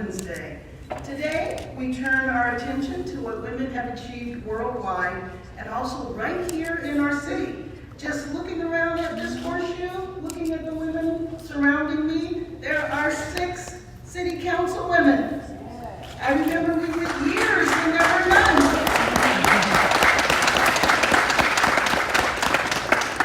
Women's Day. Today, we turn our attention to what women have achieved worldwide and also right here in our city. Just looking around at this horseshoe, looking at the women surrounding me, there are 6 city council women. I remember we were years and there were none.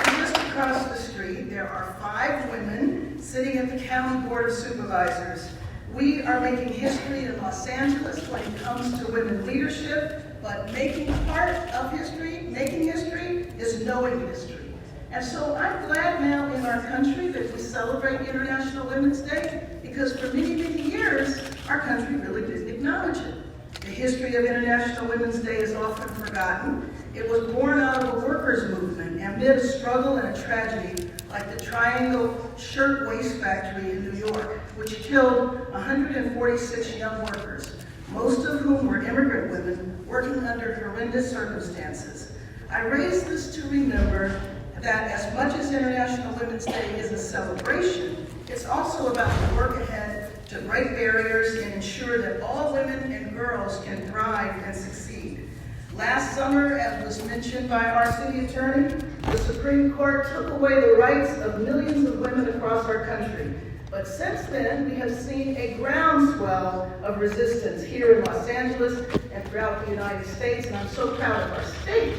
And just across the street, there are 5 women sitting at the County Board of Supervisors. We are making history in Los Angeles when it comes to women leadership, but making part of history, making history, is knowing history. And so I'm glad now in our country that we celebrate International Women's Day, because for many, many years, our country really didn't acknowledge it. The history of International Women's Day is often forgotten. It was born out of a workers' movement amid a struggle and a tragedy like the Triangle Shirtwaist Factory in New York, which killed 146 young workers, most of whom were immigrant women working under horrendous circumstances. I raise this to remember that as much as International Women's Day is a celebration, it's also about the work ahead to break barriers and ensure that all women and girls can thrive and succeed. Last summer, as was mentioned by our city attorney, the Supreme Court took away the rights of millions of women across our country. But since then, we have seen a groundswell of resistance here in Los Angeles and throughout the United States, and I'm so proud of our state,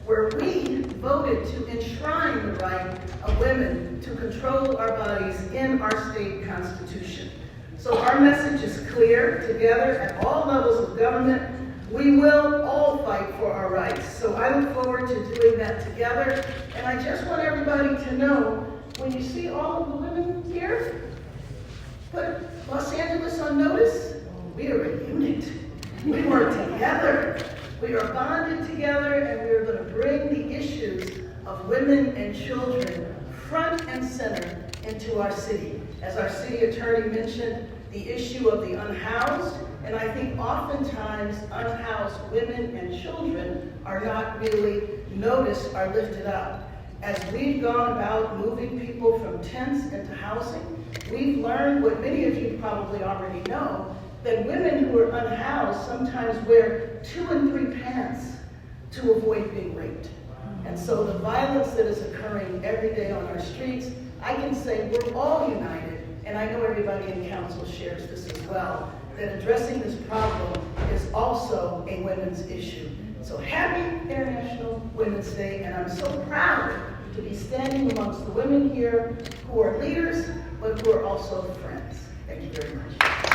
where we voted to enshrine the right of women to control our bodies in our state constitution. So our message is clear. Together at all levels of government, we will all fight for our rights. So I look forward to doing that together. And I just want everybody to know, when you see all of the women here, put Los Angeles on notice. We are a unit. We work together. We are bonded together, and we are going to bring the issues of women and children front and center into our city. As our city attorney mentioned, the issue of the unhoused, and I think oftentimes unhoused women and children are not really noticed or lifted up. As we've gone about moving people from tents into housing, we've learned what many of you probably already know, that women who are unhoused sometimes wear 2 and 3 pants to avoid being raped. And so the violence that is occurring every day on our streets, I can say we're all united, and I know everybody in council shares this as well, that addressing this problem is also a women's issue. So happy International Women's Day, and I'm so proud to be standing amongst the women here who are leaders, but who are also friends. Thank you very much.